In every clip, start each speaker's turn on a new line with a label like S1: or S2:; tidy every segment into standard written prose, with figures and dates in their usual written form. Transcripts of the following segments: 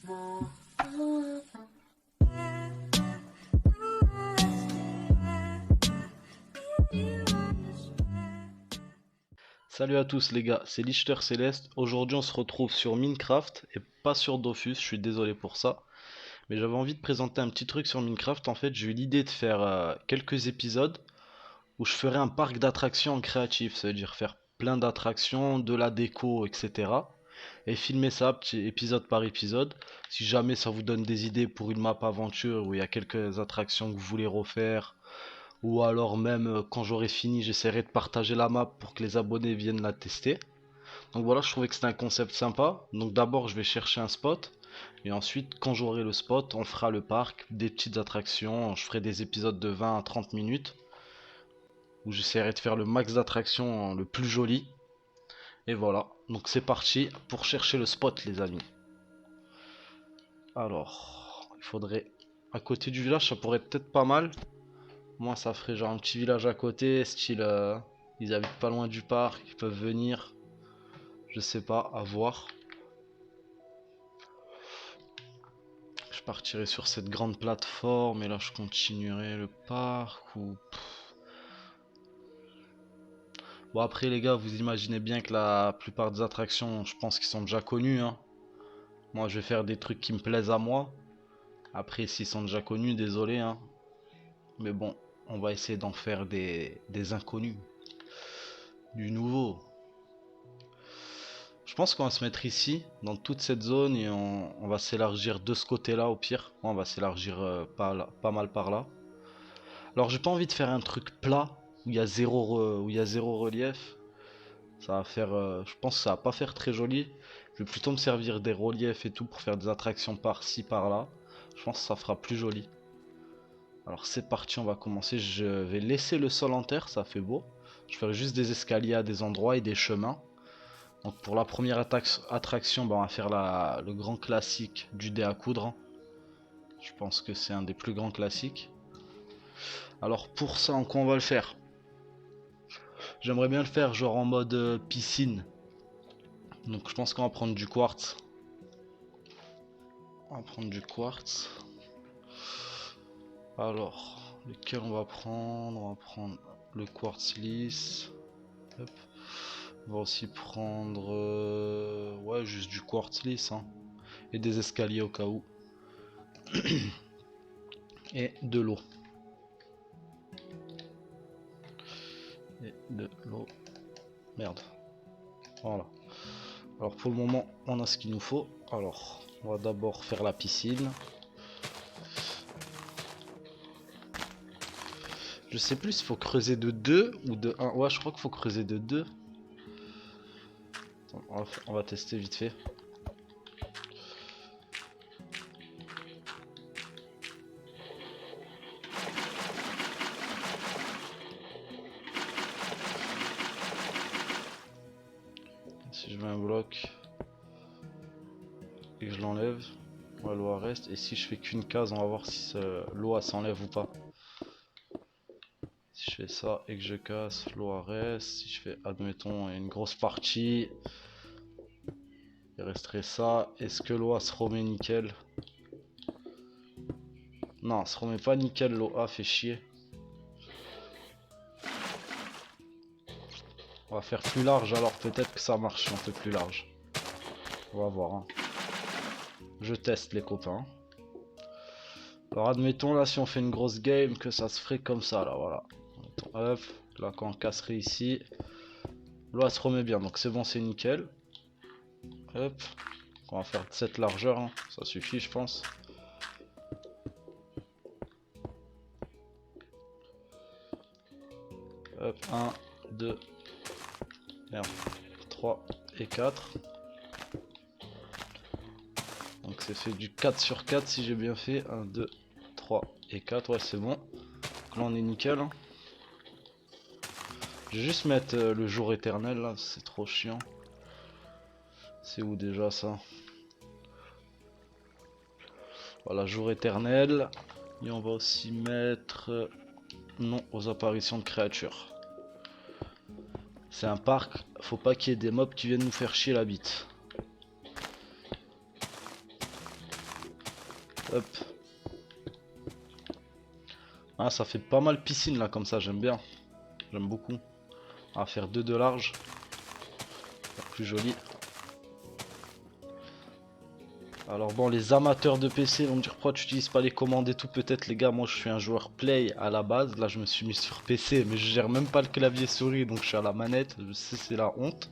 S1: Salut à tous les gars, c'est Lichter Céleste. Aujourd'hui on se retrouve sur Minecraft et pas sur Dofus, je suis désolé pour ça. Mais j'avais envie de présenter un petit truc sur Minecraft. En fait, j'ai eu l'idée de faire quelques épisodes où je ferai un parc d'attractions en créatif. Ça veut dire faire plein d'attractions, de la déco, etc. Et filmer ça épisode par épisode. Si jamais ça vous donne des idées pour une map aventure où il y a quelques attractions que vous voulez refaire, ou alors même quand j'aurai fini, j'essaierai de partager la map pour que les abonnés viennent la tester. Donc voilà, je trouvais que c'était un concept sympa. Donc d'abord, je vais chercher un spot. Et ensuite, quand j'aurai le spot, on fera le parc, des petites attractions. Je ferai des épisodes de 20 à 30 minutes où j'essaierai de faire le max d'attractions le plus joli. Et voilà, donc c'est parti pour chercher le spot, les amis. Alors, il faudrait à côté du village, ça pourrait être peut-être pas mal. Moi, ça ferait genre un petit village à côté, style ils habitent pas loin du parc, ils peuvent venir. Je sais pas, à voir. Je partirai sur cette grande plateforme et là je continuerai le parc ou... Bon après les gars, vous imaginez bien que la plupart des attractions, je pense qu'ils sont déjà connus, hein. Moi je vais faire des trucs qui me plaisent à moi. Après s'ils sont déjà connus, désolé, hein. Mais bon, on va essayer d'en faire des inconnus. Du nouveau. Je pense qu'on va se mettre ici, dans toute cette zone, et on va s'élargir de ce côté-là au pire. On va s'élargir pas mal par là. Alors j'ai pas envie de faire un truc plat, où il y a zéro relief. Ça va faire, je pense que ça va pas faire très joli. Je vais plutôt me servir des reliefs et tout pour faire des attractions par-ci, par-là. Je pense que ça fera plus joli. Alors c'est parti, on va commencer. Je vais laisser le sol en terre, ça fait beau. Je ferai juste des escaliers à des endroits et des chemins. Donc pour la première attraction, bah, on va faire le grand classique du dé à coudre. Je pense que c'est un des plus grands classiques. Alors pour ça, en quoi on va le faire? J'aimerais bien le faire genre en mode piscine. Donc je pense qu'on va prendre du quartz. On va prendre du quartz. Alors, lequel on va prendre? On va prendre le quartz lisse. Hop. On va aussi prendre ouais, juste du quartz lisse, hein. Et des escaliers au cas où. Et de l'eau. Et de l'eau. Merde. Voilà. Alors pour le moment, on a ce qu'il nous faut. Alors, on va d'abord faire la piscine. Je sais plus s'il faut creuser de 2 ou de 1. Ouais, je crois qu'il faut creuser de 2. On va tester vite fait. Si je mets un bloc et que je l'enlève, ouais, l'eau reste. Et si je fais qu'une case, on va voir si l'eau s'enlève ou pas. Si je fais ça et que je casse, l'eau reste. Si je fais, admettons, une grosse partie, il resterait ça. Est-ce que l'eau se remet nickel? Non, elle se remet pas nickel, l'eau fait chier. On va faire plus large, alors peut-être que ça marche un peu plus large. On va voir, hein. Je teste les copains. Alors admettons là, si on fait une grosse game, que ça se ferait comme ça là, voilà. Hop, là quand on casserait ici, l'eau elle se remet bien, donc c'est bon, c'est nickel. Hop, on va faire cette largeur, hein. Ça suffit je pense. Hop, 1, 2, merde, 3 et 4. Donc c'est fait du 4 sur 4 si j'ai bien fait. 1, 2, 3 et 4, ouais c'est bon. Donc là on est nickel, hein. Je vais juste mettre le jour éternel là, c'est trop chiant. C'est où déjà ça? Voilà, jour éternel. Et on va aussi mettre non aux apparitions de créatures. C'est un parc, faut pas qu'il y ait des mobs qui viennent nous faire chier la bite. Hop. Ah, ça fait pas mal piscine là comme ça, j'aime bien. J'aime beaucoup. On va faire 2 de large. Plus joli. Alors bon, les amateurs de PC vont me dire pourquoi tu utilises pas les commandes et tout. Peut-être les gars, moi je suis un joueur play à la base. Là je me suis mis sur PC mais je gère même pas le clavier souris donc je suis à la manette. Je sais c'est la honte.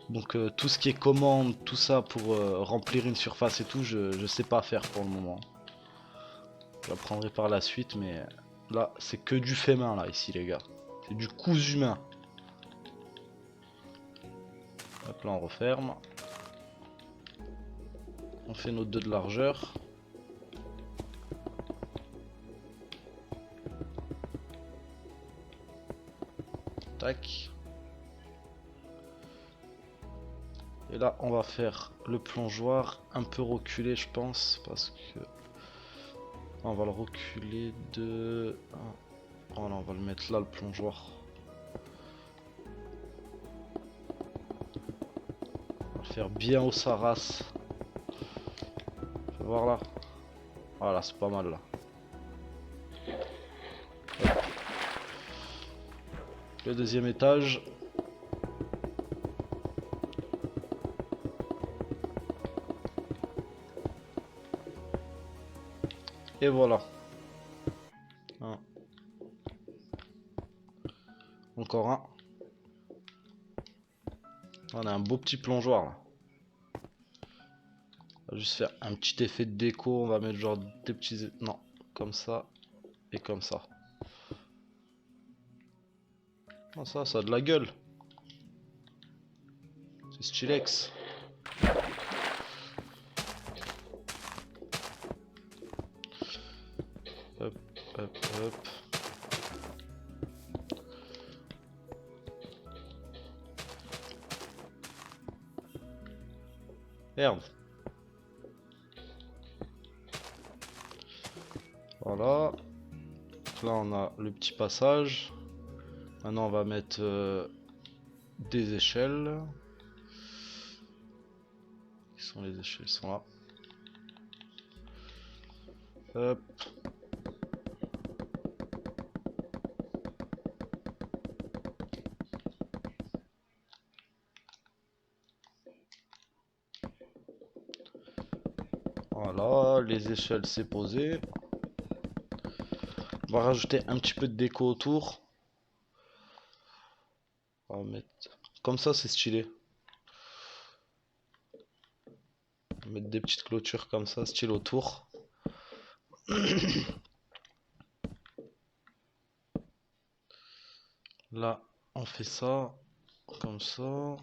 S1: Donc tout ce qui est commande, tout ça pour remplir une surface et tout, je sais pas faire pour le moment. J'apprendrai par la suite mais là c'est que du fait main là ici les gars. C'est du cousu humain. Hop là on referme. On fait nos 2 de largeur. Tac. Et là on va faire le plongeoir un peu reculé je pense parce que on va le reculer de... Voilà, on va le mettre là le plongeoir. On va le faire bien au Saras. Fais voir là. Voilà, c'est pas mal là. Le deuxième étage. Et voilà. Encore un. On a un beau petit plongeoir là. On va juste faire un petit effet de déco. On va mettre genre des petits... Non, comme ça. Et comme ça. Oh, ça a de la gueule. C'est stylex. Hop, hop, hop. Merde. Voilà. Là on a le petit passage. Maintenant on va mettre des échelles. Où sont les échelles? Elles sont là. Hop. Voilà, les échelles c'est posé. On va rajouter un petit peu de déco autour. On va mettre... Comme ça c'est stylé. On va mettre des petites clôtures comme ça, style autour. Là, on fait ça, comme ça.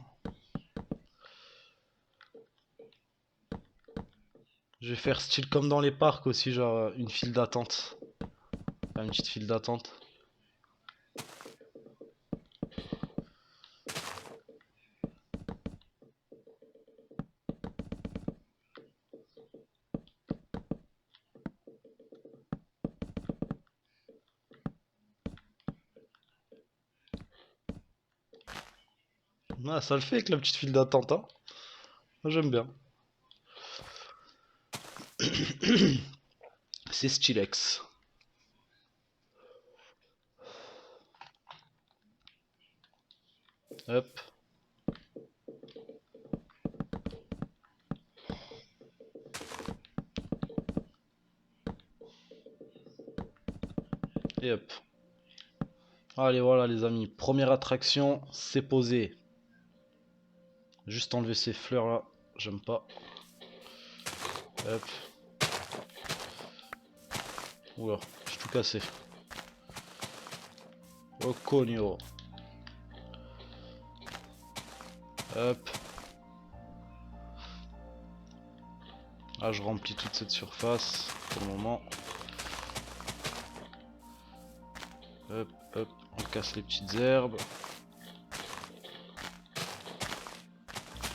S1: Je vais faire style comme dans les parcs aussi, genre une file d'attente. Une petite file d'attente. Ah, ça le fait avec la petite file d'attente, hein. Moi j'aime bien. C'est stylex. Hop. Et hop. Allez voilà les amis, première attraction, c'est posé. Juste enlever ces fleurs là, j'aime pas. Hop. Oula, j'ai tout cassé. Oh cogno. Hop. Là je remplis toute cette surface pour le moment. Hop, hop, on casse les petites herbes.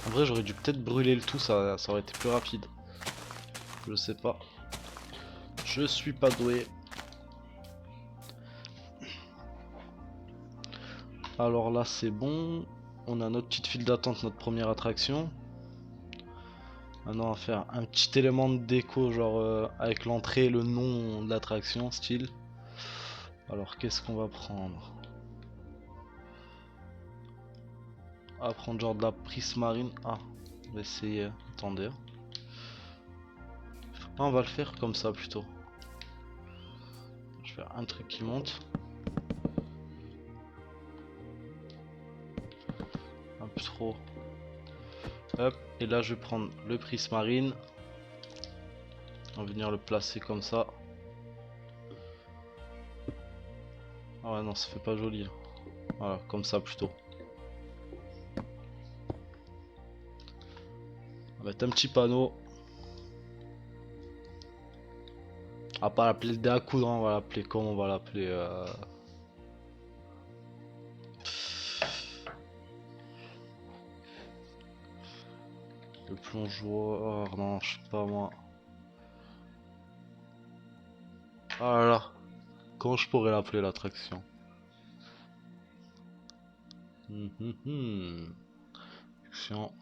S1: En vrai j'aurais dû peut-être brûler le tout, ça aurait été plus rapide. Je sais pas. Je suis pas doué. Alors là c'est bon. On a notre petite file d'attente, notre première attraction. Maintenant on va faire un petit élément de déco genre avec l'entrée et le nom de l'attraction style. Alors qu'est-ce qu'on va prendre? On va prendre genre de la prismarine. Ah, on va essayer. Attendez. Ah, on va le faire comme ça plutôt. Je vais faire un truc qui monte. Un peu trop. Hop, et là je vais prendre le prismarine. On va venir le placer comme ça. Ah ouais non, ça fait pas joli là. Voilà, comme ça plutôt. On va mettre un petit panneau. On va pas l'appeler le dé à coudre, hein, on va l'appeler comme on va l'appeler. Le plongeoir, non, je sais pas moi. Ah là là, comment je pourrais l'appeler l'attraction? Action.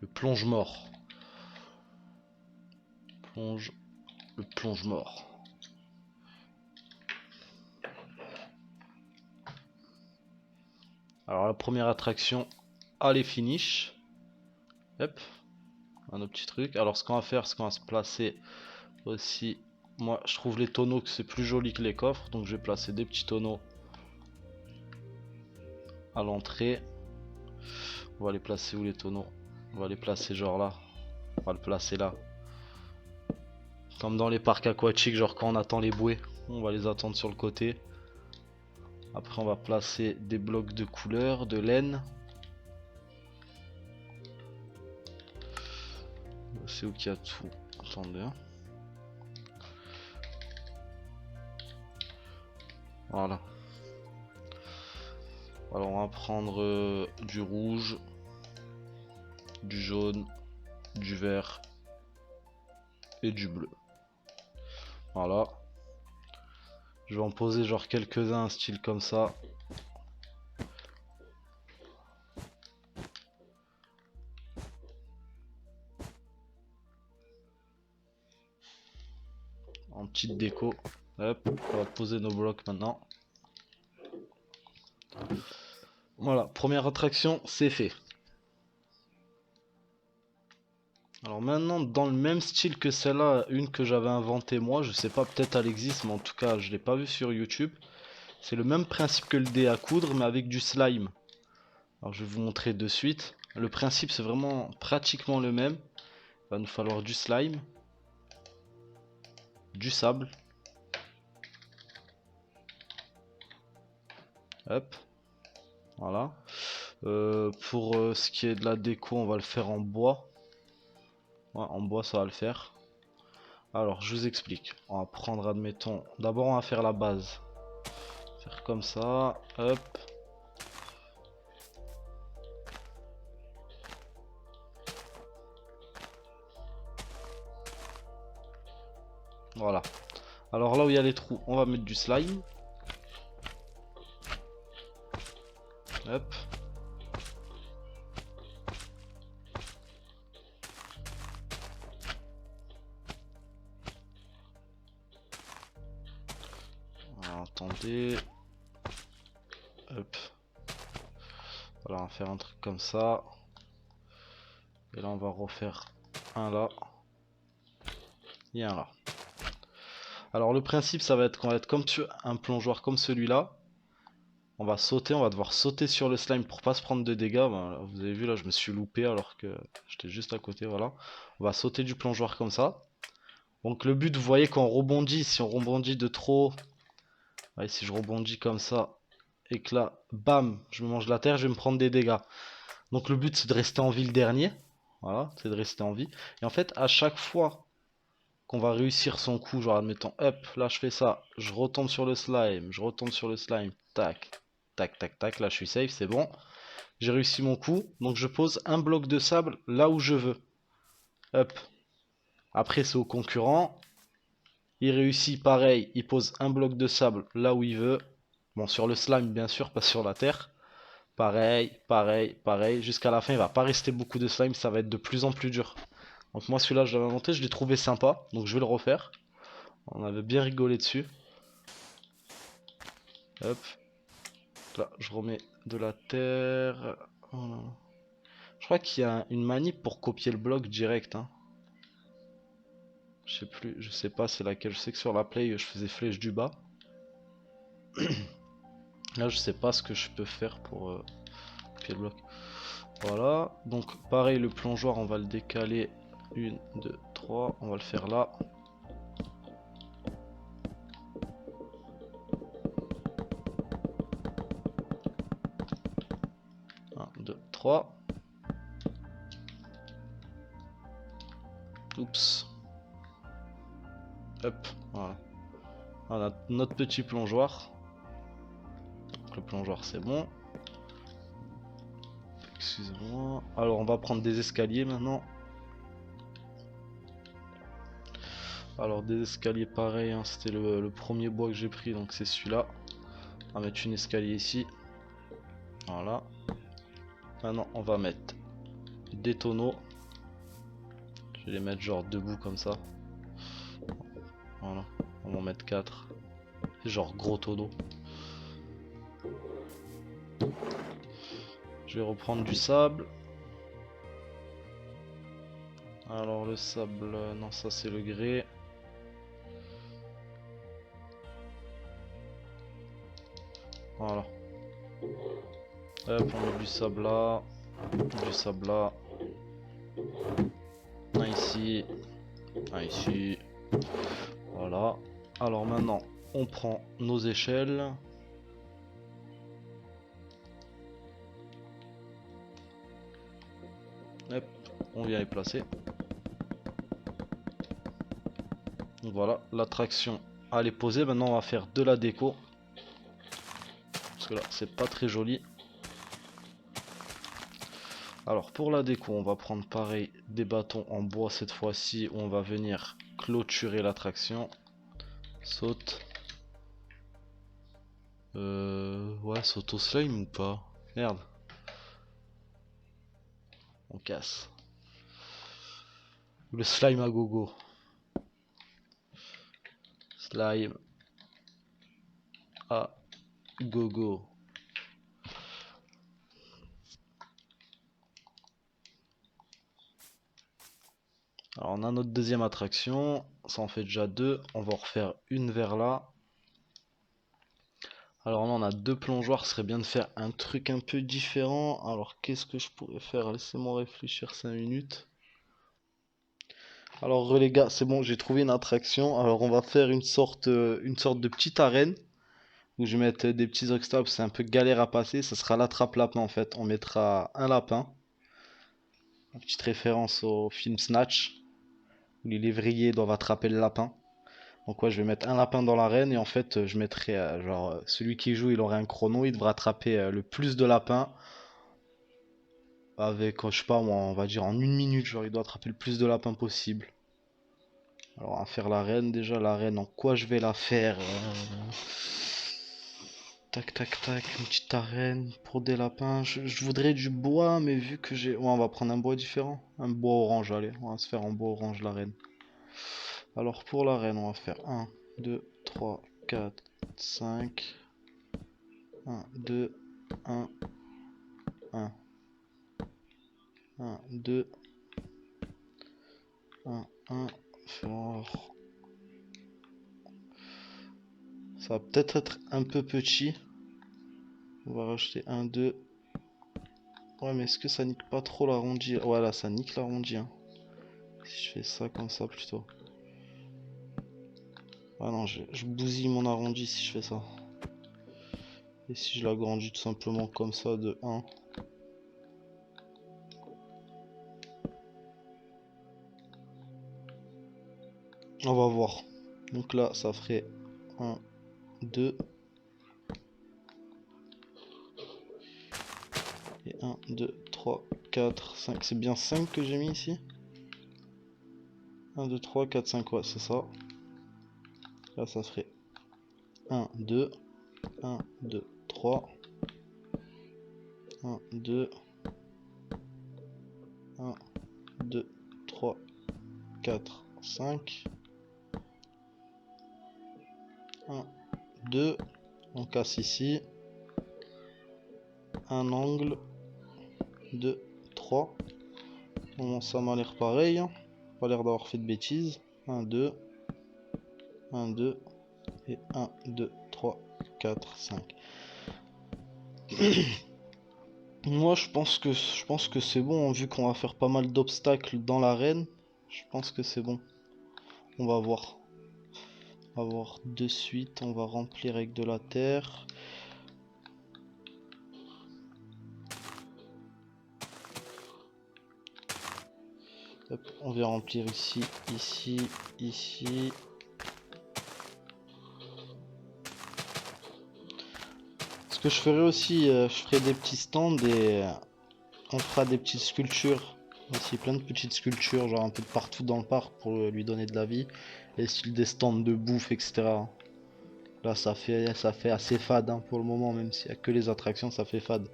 S1: Le plonge-mort. Plonge. Le plonge-mort. Alors la première attraction, allez finish. Hop. Un autre petit truc. Alors ce qu'on va faire, c'est qu'on va se placer aussi. Moi je trouve les tonneaux que c'est plus joli que les coffres. Donc je vais placer des petits tonneaux à l'entrée. On va les placer où les tonneaux? On va les placer genre là. On va le placer là. Comme dans les parcs aquatiques, genre quand on attend les bouées. On va les attendre sur le côté. Après on va placer des blocs de couleur, de laine. C'est où qu'il y a tout? Attendez. Voilà. Alors on va prendre du rouge, du jaune, du vert et du bleu. Voilà. Je vais en poser genre quelques-uns, style comme ça. En petite déco. Hop, on va poser nos blocs maintenant. Voilà, première attraction, c'est fait. Alors maintenant, dans le même style que celle-là, une que j'avais inventée moi, je sais pas, peut-être elle existe, mais en tout cas, je l'ai pas vue sur YouTube. C'est le même principe que le dé à coudre, mais avec du slime. Alors je vais vous montrer de suite. Le principe, c'est vraiment pratiquement le même. Il va nous falloir du slime, du sable. Hop, voilà. Pour ce qui est de la déco, on va le faire en bois. Ouais, en bois, ça va le faire. Alors, je vous explique. On va prendre, admettons, d'abord on va faire la base. Faire comme ça, hop. Voilà. Alors là où il y a les trous, on va mettre du slime. Hop. Alors, attendez. Hop. Voilà, on va faire un truc comme ça. Et là, on va refaire un là. Et un là. Alors, le principe, ça va être qu'on va être comme sur un plongeoir comme celui-là. On va sauter, on va devoir sauter sur le slime pour pas se prendre de dégâts. Voilà, vous avez vu là, je me suis loupé alors que j'étais juste à côté. Voilà. On va sauter du plongeoir comme ça. Donc, le but, vous voyez, quand on rebondit, si on rebondit de trop. Ouais, si je rebondis comme ça et que là, bam, je me mange la terre, je vais me prendre des dégâts. Donc le but c'est de rester en vie le dernier. Voilà, c'est de rester en vie. Et en fait, à chaque fois qu'on va réussir son coup, genre admettons, hop, là je fais ça, je retombe sur le slime, je retombe sur le slime, tac, tac, tac, tac, là je suis safe, c'est bon. J'ai réussi mon coup, donc je pose un bloc de sable là où je veux. Hop. Après c'est au concurrent. Il réussit pareil, il pose un bloc de sable là où il veut. Bon, sur le slime bien sûr, pas sur la terre. Pareil, pareil, pareil. Jusqu'à la fin, il va pas rester beaucoup de slime, ça va être de plus en plus dur. Donc moi celui-là, je l'avais inventé, je l'ai trouvé sympa, donc je vais le refaire. On avait bien rigolé dessus. Hop. Là, je remets de la terre. Voilà. Je crois qu'il y a une manip pour copier le bloc direct, hein. Je sais plus, je sais pas c'est laquelle. Je sais que sur la play, je faisais flèche du bas. Là, je sais pas ce que je peux faire pour copier le bloc. Voilà, donc pareil, le plongeoir, on va le décaler. 1, 2, 3, on va le faire là. 1, 2, 3. Oups. Hop, voilà. On a notre petit plongeoir. Donc le plongeoir, c'est bon. Excusez-moi. Alors, on va prendre des escaliers maintenant. Alors, des escaliers pareil, hein, c'était le premier bois que j'ai pris, donc c'est celui-là. On va mettre une escalier ici. Voilà. Maintenant, on va mettre des tonneaux. Je vais les mettre genre debout comme ça. Voilà. On va en mettre 4. Genre gros tonneaux. Je vais reprendre du sable. Alors le sable, non ça c'est le grès. Voilà. Hop, on met du sable là. Du sable là. Un ici. Un ici. Voilà. Alors maintenant, on prend nos échelles. Hop, on vient les placer. Donc voilà, l'attraction elle est posée. Maintenant, on va faire de la déco. Parce que là, c'est pas très joli. Alors, pour la déco, on va prendre pareil des bâtons en bois cette fois-ci. Où on va venir clôturer l'attraction. Saute. Ouais, saute au slime ou pas? Merde. On casse. Le slime à gogo. Slime à gogo. Alors on a notre deuxième attraction. Ça en fait déjà deux. On va en refaire une vers là. Alors là on a deux plongeoires. Ce serait bien de faire un truc un peu différent. Alors qu'est-ce que je pourrais faire? Laissez-moi réfléchir 5 minutes. Alors les gars, c'est bon, j'ai trouvé une attraction. Alors on va faire une sorte de petite arène où je vais mettre des petits obstacles. C'est un peu galère à passer. Ça sera l'attrape-lapin en fait. On mettra un lapin. Une petite référence au film Snatch où les lévriers doivent attraper le lapin. Donc ouais, je vais mettre un lapin dans l'arène et en fait je mettrai genre celui qui joue, il aurait un chrono, il devra attraper le plus de lapins avec je sais pas moi, on va dire en 1 minute, genre il doit attraper le plus de lapins possible. Alors on va faire l'arène déjà, l'arène en quoi je vais la faire tac tac tac, une petite arène pour des lapins. Je voudrais du bois mais vu que j'ai... Ouais, on va prendre un bois différent. Un bois orange, allez, on va se faire en bois orange l'arène. Alors pour l'arène, on va faire 1, 2, 3, 4, 5. 1, 2, 1, 1. 1, 2, 1, 1. Alors, ça va peut-être être un peu petit. On va rajouter 1, 2. Ouais, mais est-ce que ça nique pas trop l'arrondi? Voilà, ça nique l'arrondi. Hein. Si je fais ça comme ça plutôt. Ah non, je bousille mon arrondi si je fais ça. Et si je l'agrandis tout simplement comme ça de 1. On va voir. Donc là, ça ferait 1, 2. Et 1, 2, 3, 4, 5. C'est bien 5 que j'ai mis ici? 1, 2, 3, 4, 5. Ouais, c'est ça. Là, ça ferait 1, 2. 1, 2, 3. 1, 2, 1, 2, 3, 4, 5. 1, 2. On casse ici. Un angle. 2, 3. Bon, ça m'a l'air pareil. Pas l'air d'avoir fait de bêtises. 1, 2. 1, 2. Et 1, 2, 3, 4, 5. Moi je pense que c'est bon, hein, vu qu'on va faire pas mal d'obstacles dans l'arène. Je pense que c'est bon. On va voir. On va voir de suite. On va remplir avec de la terre. Hop, on vient remplir ici, ici, ici. Ce que je ferai aussi, je ferai des petits stands et on fera des petites sculptures. Aussi plein de petites sculptures, genre un peu de partout dans le parc pour lui donner de la vie. Et style des stands de bouffe, etc. Là ça fait assez fade hein, pour le moment, même s'il n'y a que les attractions, ça fait fade.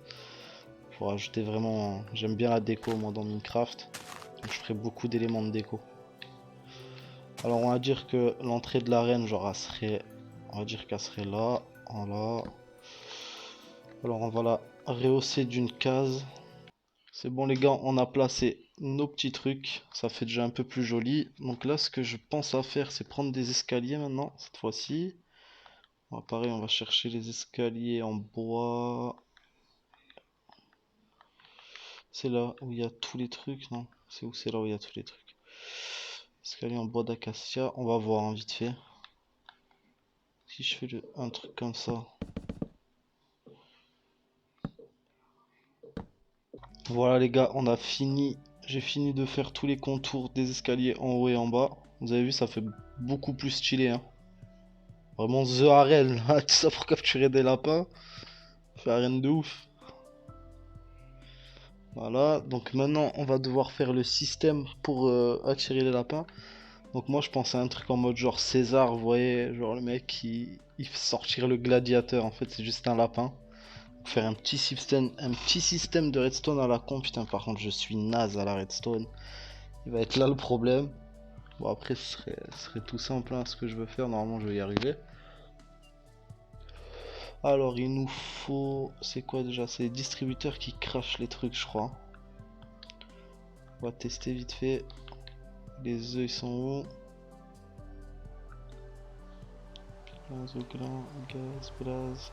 S1: Faut rajouter vraiment. J'aime bien la déco moi dans Minecraft. Donc je ferai beaucoup d'éléments de déco. Alors on va dire que l'entrée de l'arène, genre elle serait. On va dire qu'elle serait là. Voilà. Alors on va la rehausser d'une case. C'est bon les gars, on a placé nos petits trucs. Ça fait déjà un peu plus joli. Donc là ce que je pense à faire, c'est prendre des escaliers maintenant, cette fois-ci. Pareil, on va chercher les escaliers en bois. C'est là où il y a tous les trucs, non? C'est où? C'est là où il y a tous les trucs. Escalier en bois d'acacia, on va voir hein, vite fait. Si je fais un truc comme ça. Voilà les gars, on a fini. J'ai fini de faire tous les contours des escaliers en haut et en bas. Vous avez vu, ça fait beaucoup plus stylé. Hein. Vraiment The Arène, là, tout ça pour capturer des lapins. Fait arène de ouf. Voilà, donc maintenant on va devoir faire le système pour attirer les lapins. Donc moi je pense à un truc en mode genre César, vous voyez, genre le mec il fait sortir le gladiateur, en fait c'est juste un lapin. Faire un petit système de redstone à la con, putain par contre je suis naze à la redstone. Il va être là le problème. Bon après ce serait tout simple hein, ce que je veux faire, normalement je vais y arriver. Alors il nous faut, c'est quoi déjà? C'est les distributeurs qui crachent les trucs je crois. On va tester vite fait. Les œufs ils sont où? Gaz au gland, gaz, blaze.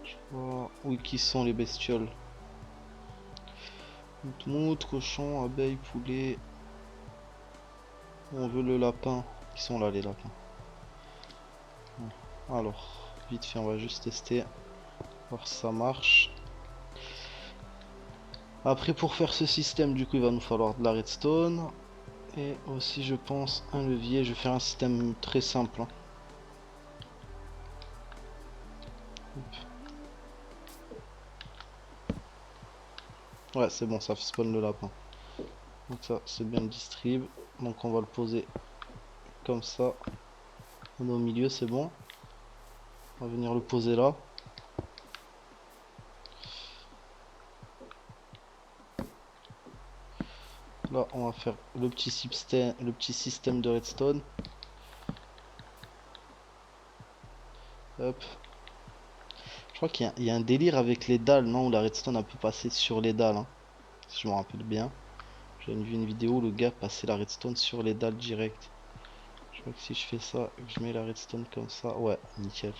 S1: Je vois où qui sont les bestioles. Mout, cochon, abeille, poulet. On veut le lapin. Ils sont là les lapins. Alors, vite fait, on va juste tester. Voir si ça marche. Après pour faire ce système, du coup il va nous falloir de la redstone. Et aussi je pense un levier. Je vais faire un système très simple. Hein. Ouais c'est bon, ça spawn le lapin. Donc ça c'est bien le distrib. Donc on va le poser comme ça. On est au milieu, c'est bon. On va venir le poser là. Là, on va faire le petit système de redstone. Hop. Je crois qu'il y a un délire avec les dalles, non? Où la redstone a pu passer sur les dalles. Hein, si je me rappelle bien. J'ai vu une vidéo où le gars passait la redstone sur les dalles direct. Je crois que si je fais ça, que je mets la redstone comme ça, ouais, nickel.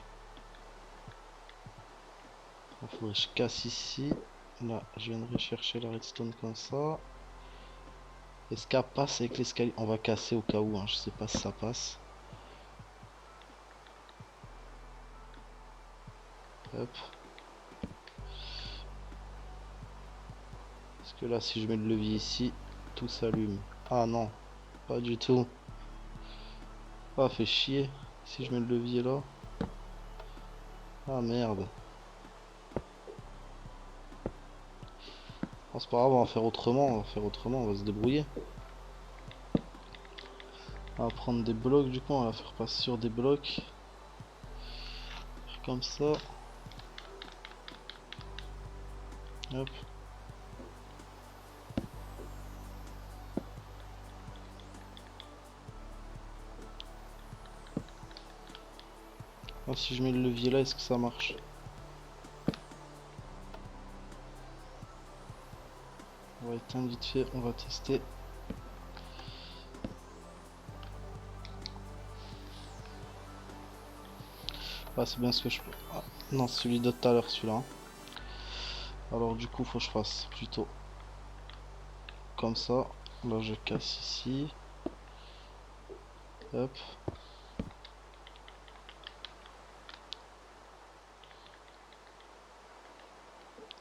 S1: Il faudrait que je casse ici. Là, je viendrai chercher la redstone comme ça. Est-ce qu'elle passe avec l'escalier? On va casser au cas où, hein, je sais pas si ça passe. Hop. Parce que là, si je mets le levier ici, tout s'allume. Ah non, pas du tout. Ah, fait chier. Si je mets le levier là. Ah merde. Oh, c'est pas grave, on va faire autrement. On va faire autrement, on va se débrouiller. On va prendre des blocs, du coup, on va faire passer sur des blocs. Comme ça. Hop. Ah, si je mets le levier là, est-ce que ça marche? On va éteindre vite fait, on va tester. Ah, c'est bien ce que je peux. Ah, non, c'est celui de tout à l'heure, celui-là, hein. Alors du coup, faut que je fasse plutôt comme ça. Là, je casse ici. Hop.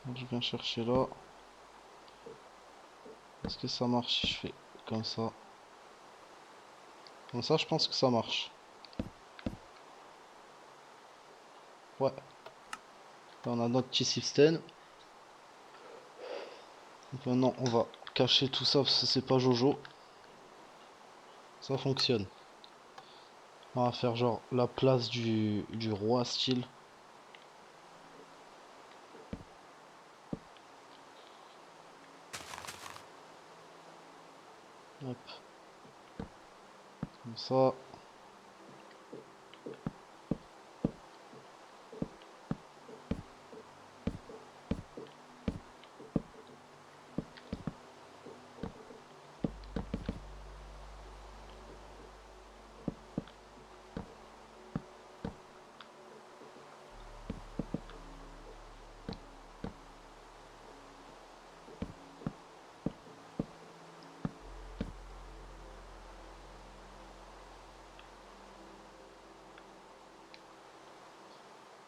S1: Donc, je viens chercher là. Est-ce que ça marche si je fais comme ça? Comme ça, je pense que ça marche. Ouais. Là, on a notre petit système. Donc maintenant, on va cacher tout ça parce que c'est pas Jojo. Ça fonctionne. On va faire genre la place du roi style. Hop. Comme ça.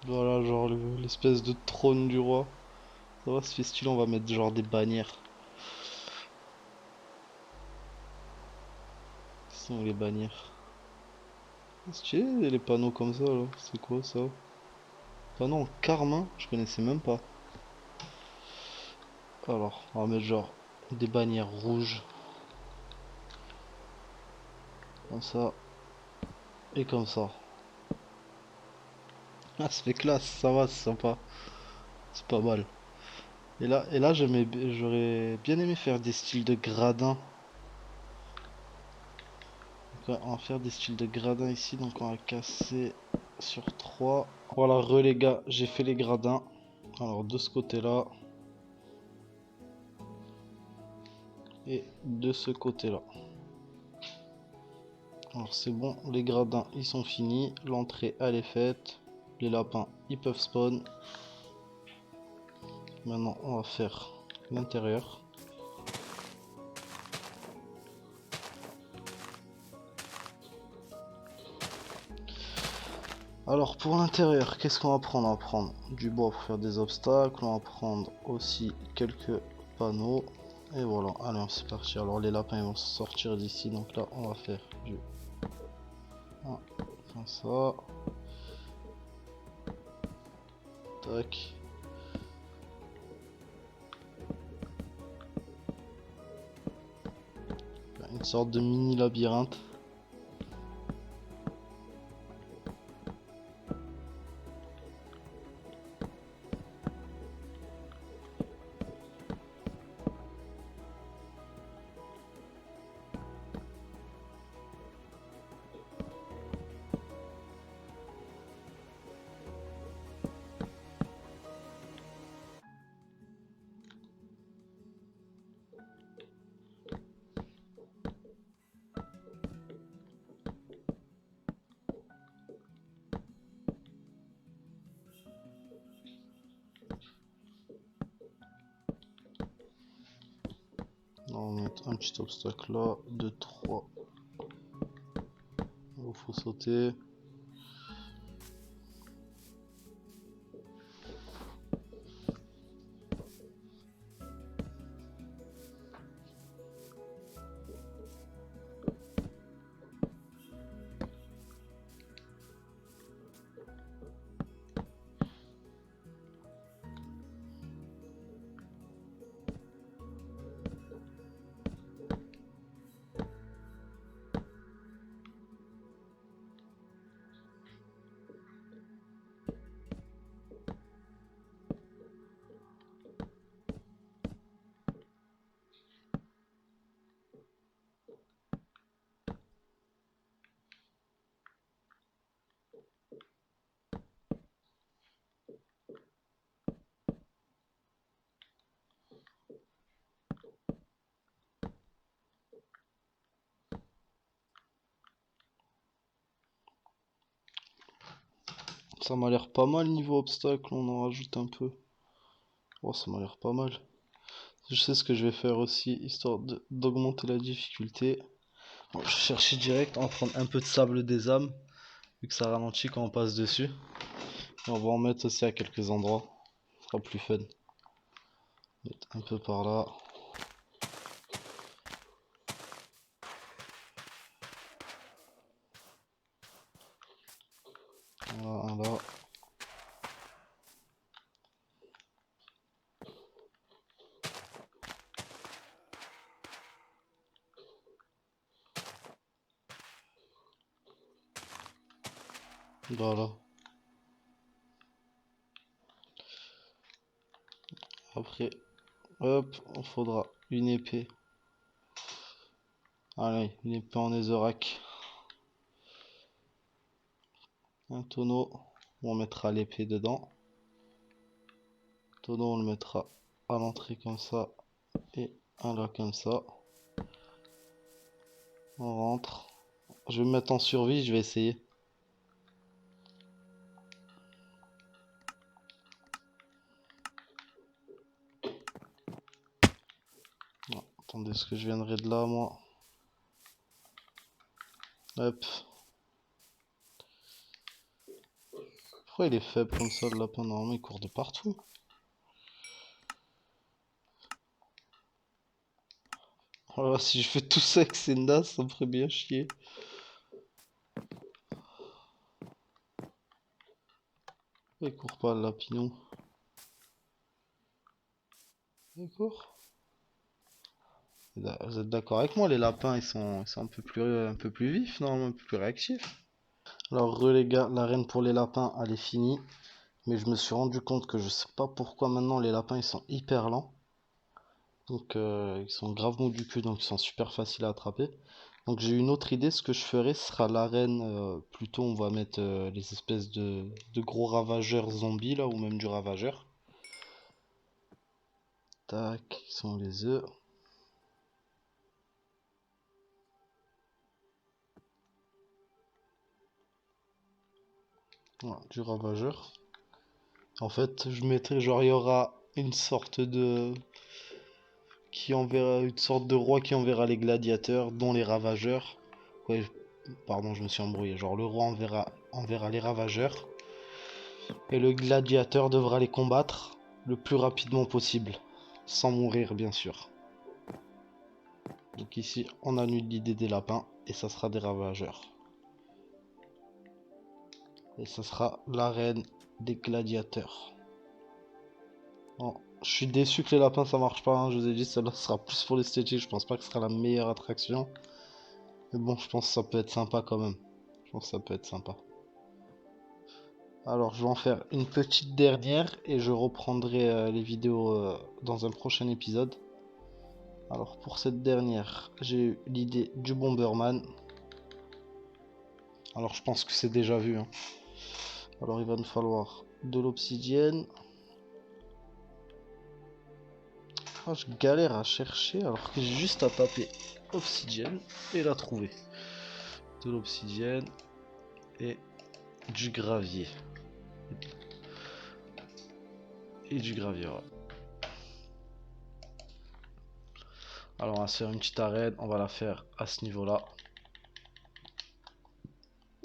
S1: Voilà, genre l'espèce de trône du roi. Ça va, ce fait style, on va mettre genre des bannières. Qui sont les bannières? Stylé, les panneaux comme ça là. C'est quoi ça? Panneaux en carmin? Je connaissais même pas. Alors, on va mettre genre des bannières rouges. Comme ça. Et comme ça. Ah, ça fait classe, ça va, c'est sympa. C'est pas mal. Et là j'aurais bien aimé faire des styles de gradins. Donc, on va faire des styles de gradins ici. Donc on va casser sur 3. Voilà, les gars, j'ai fait les gradins. Alors de ce côté-là. Et de ce côté-là. Alors c'est bon, les gradins ils sont finis. L'entrée elle est faite. Les lapins ils peuvent spawn. Maintenant on va faire l'intérieur. Alors pour l'intérieur, qu'est-ce qu'on va prendre? On va prendre du bois pour faire des obstacles. On va prendre aussi quelques panneaux. Et voilà, allez c'est parti. Alors les lapins ils vont sortir d'ici. Donc là on va faire du 1 comme ça. Tac. Une sorte de mini labyrinthe. On va mettre un petit obstacle là, 2, 3. Il faut sauter. Ça m'a l'air pas mal niveau obstacle, on en rajoute un peu. Oh, ça m'a l'air pas mal. Je sais ce que je vais faire aussi, histoire d'augmenter la difficulté. Bon, je vais chercher direct, on va prendre un peu de sable des âmes, vu que ça ralentit quand on passe dessus. Et on va en mettre aussi à quelques endroits, ce sera plus fun. Mettre un peu par là. Voilà, un là. Voilà. Après, hop, on faudra une épée. Allez, une épée en netherrack. Un tonneau, on mettra l'épée dedans. Tonneau, on le mettra à l'entrée comme ça. Et un là comme ça. On rentre. Je vais me mettre en survie, je vais essayer. Non, attendez, est-ce que je viendrai de là, moi? Hop. Pourquoi il est faible comme ça, le lapin? Normalement, il court de partout. Voilà, si je fais tout ça avec Senda, ça me ferait bien chier. Il court pas, le lapinou. Il court. Vous êtes d'accord avec moi, les lapins, ils sont un peu plus vifs, non, un peu plus réactifs. Alors, les gars, l'arène pour les lapins, elle est finie. Mais je me suis rendu compte que je sais pas pourquoi maintenant les lapins ils sont hyper lents. Donc ils sont grave mous du cul, donc ils sont super faciles à attraper. Donc j'ai une autre idée, ce que je ferai ce sera l'arène, plutôt on va mettre les espèces de gros ravageurs zombies là, ou même du ravageur. Tac, ils sont les œufs. Voilà, du ravageur. En fait, je mettrai genre il y aura une sorte de qui enverra une sorte de roi qui enverra les gladiateurs, dont les ravageurs. Ouais, pardon, je me suis embrouillé. Genre le roi enverra les ravageurs et le gladiateur devra les combattre le plus rapidement possible, sans mourir bien sûr. Donc ici, on annule l'idée des lapins et ça sera des ravageurs. Et ça sera l'arène des gladiateurs. Bon, je suis déçu que les lapins ça marche pas, hein. Je vous ai dit, celle-là sera plus pour l'esthétique. Je pense pas que ce sera la meilleure attraction. Mais bon, je pense que ça peut être sympa quand même. Je pense que ça peut être sympa. Alors, je vais en faire une petite dernière et je reprendrai les vidéos dans un prochain épisode. Alors, pour cette dernière, j'ai eu l'idée du Bomberman. Alors, je pense que c'est déjà vu, hein. Alors, il va nous falloir de l'obsidienne. Ah, je galère à chercher alors que j'ai juste à taper obsidienne et la trouver. De l'obsidienne et du gravier. Et du gravier, ouais. Alors, on va se faire une petite arène. On va la faire à ce niveau-là.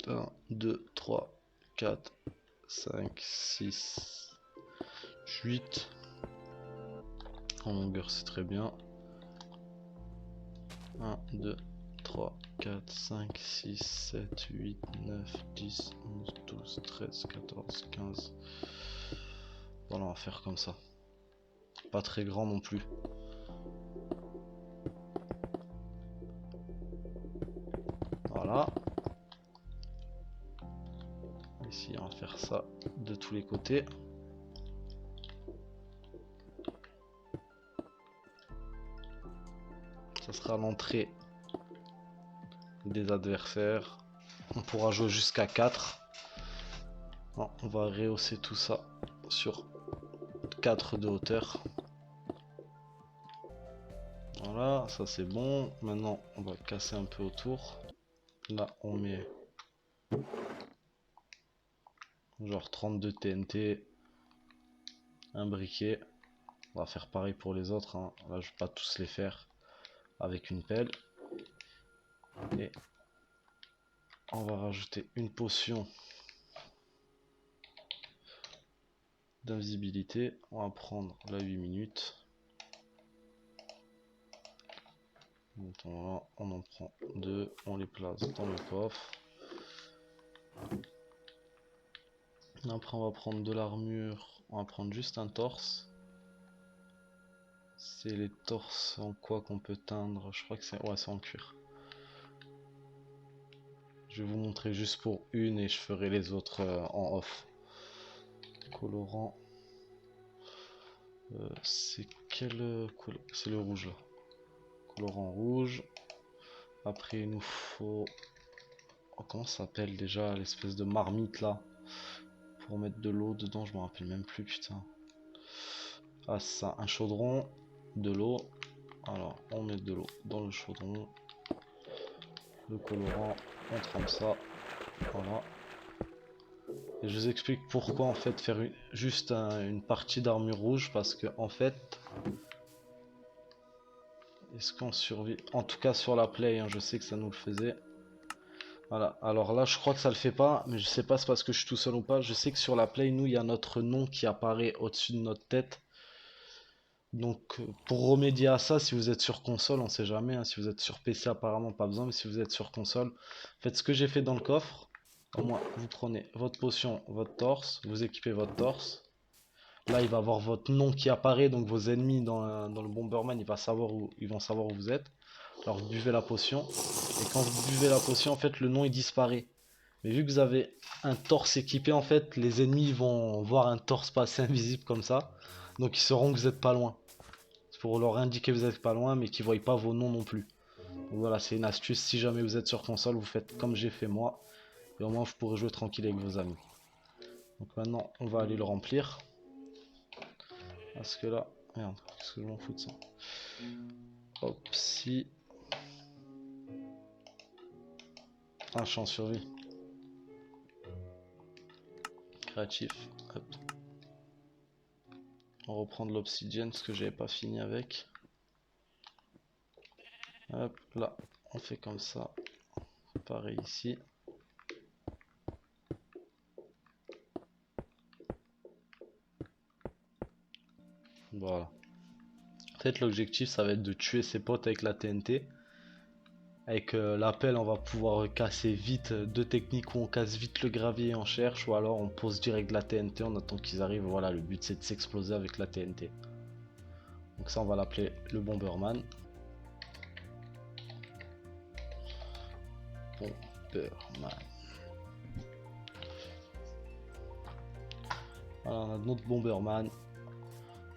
S1: 1, 2, 3, 4, 5, 6, 8. En longueur, c'est très bien. 1, 2, 3, 4, 5, 6, 7, 8, 9, 10, 11, 12, 13, 14, 15. Voilà, on va faire comme ça. Pas très grand non plus. Voilà. Ici, on va faire ça de tous les côtés. Ça sera l'entrée des adversaires. On pourra jouer jusqu'à 4. Bon, on va rehausser tout ça sur 4 de hauteur. Voilà, ça c'est bon. Maintenant, on va casser un peu autour. Là, on met Genre 32 TNT, un briquet. On va faire pareil pour les autres, hein. Là, je vais pas tous les faire avec une pelle. Et on va rajouter une potion d'invisibilité. On va prendre la 8 minutes. On en prend deux, on les place dans le coffre. Après on va prendre de l'armure, on va prendre juste un torse. C'est les torses en quoi qu'on peut teindre, je crois que c'est ouais, c'est en cuir. Je vais vous montrer juste pour une et je ferai les autres en off. Colorant. C'est quel couleur? C'est le rouge là. Colorant rouge. Après il nous faut... Oh, comment ça s'appelle déjà l'espèce de marmite là? Pour mettre de l'eau dedans, je me rappelle même plus, putain. Ah ça, un chaudron, de l'eau. Alors on met de l'eau dans le chaudron. Le colorant, on trempe ça. Voilà. Et je vous explique pourquoi en fait faire juste une partie d'armure rouge. Parce que en fait... Est-ce qu'on survit? En tout cas sur la play, hein, je sais que ça nous le faisait. Voilà, alors là je crois que ça le fait pas, mais je sais pas c'est parce que je suis tout seul ou pas. Je sais que sur la play, nous il y a notre nom qui apparaît au-dessus de notre tête. Donc pour remédier à ça, si vous êtes sur console, on sait jamais, hein, si vous êtes sur PC apparemment pas besoin, mais si vous êtes sur console, faites ce que j'ai fait dans le coffre. Au moins vous prenez votre potion, votre torse, vous équipez votre torse. Là il va avoir votre nom qui apparaît, donc vos ennemis dans le Bomberman, ils vont savoir où vous êtes. Alors vous buvez la potion, et quand vous buvez la potion, en fait le nom il disparaît. Mais vu que vous avez un torse équipé, en fait les ennemis vont voir un torse passer invisible comme ça. Donc ils sauront que vous êtes pas loin. C'est pour leur indiquer que vous êtes pas loin, mais qu'ils voient pas vos noms non plus. Donc voilà, c'est une astuce. Si jamais vous êtes sur console, vous faites comme j'ai fait moi. Et au moins vous pourrez jouer tranquille avec vos amis. Donc maintenant on va aller le remplir. Parce que là... Merde, qu'est-ce que je m'en fous de ça? Hop, si... Ah, je suis en survie. Créatif. Hop. On reprend de l'obsidienne, ce que j'avais pas fini avec. Hop, là, on fait comme ça. Pareil ici. Voilà. En fait, l'objectif, ça va être de tuer ses potes avec la TNT. Avec l'appel, on va pouvoir casser vite deux techniques où on casse vite le gravier et on cherche, ou alors on pose direct la TNT, on attend qu'ils arrivent. Voilà, le but c'est de s'exploser avec la TNT. Donc ça, on va l'appeler le Bomberman. Bomberman. Voilà, on a notre Bomberman.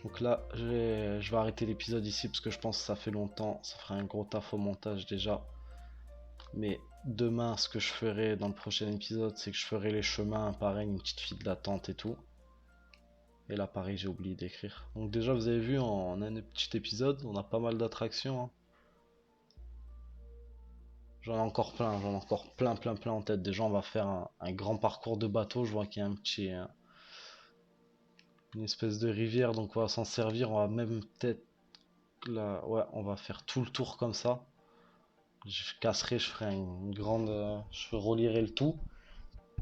S1: Donc là, je vais arrêter l'épisode ici parce que je pense que ça fait longtemps. Ça fera un gros taf au montage déjà. Mais demain, ce que je ferai dans le prochain épisode, c'est que je ferai les chemins, pareil, une petite file d'attente et tout. Et là, pareil, j'ai oublié d'écrire. Donc déjà, vous avez vu, en un petit épisode, on a pas mal d'attractions, hein. J'en ai encore plein, j'en ai encore plein en tête. Déjà, on va faire un grand parcours de bateau. Je vois qu'il y a un petit... une espèce de rivière, donc on va s'en servir. On va même peut-être... Là, ouais, on va faire tout le tour comme ça. Je casserai, je ferai une grande... je relierai le tout.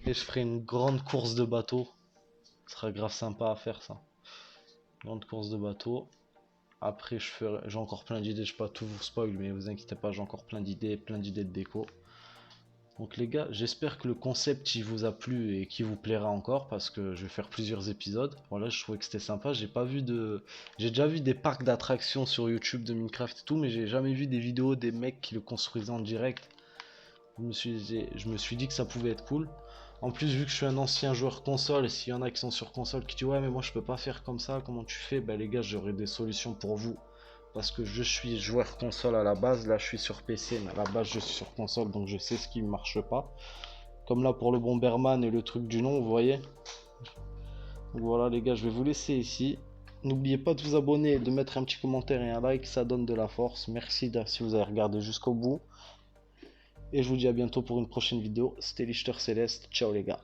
S1: Et je ferai une grande course de bateau. Ce sera grave sympa à faire ça. Grande course de bateau. Après, j'ai encore plein d'idées. Je ne vais pas tout vous spoil, mais vous inquiétez pas, j'ai encore plein d'idées de déco. Donc les gars, j'espère que le concept il vous a plu et qu'il vous plaira encore parce que je vais faire plusieurs épisodes. Voilà, je trouvais que c'était sympa. J'ai déjà vu des parcs d'attractions sur YouTube de Minecraft et tout, mais j'ai jamais vu des vidéos des mecs qui le construisaient en direct. Je me suis dit que ça pouvait être cool. En plus, vu que je suis un ancien joueur console, et s'il y en a qui sont sur console qui disent ouais mais moi je peux pas faire comme ça, comment tu fais? Bah les gars, j'aurai des solutions pour vous. Parce que je suis joueur console à la base, là je suis sur PC, mais à la base je suis sur console, donc je sais ce qui ne marche pas. Comme là pour le Bomberman et le truc du nom, vous voyez. Donc voilà les gars, je vais vous laisser ici. N'oubliez pas de vous abonner, de mettre un petit commentaire et un like, ça donne de la force. Merci si vous avez regardé jusqu'au bout. Et je vous dis à bientôt pour une prochaine vidéo. C'était Lichter Céleste, ciao les gars.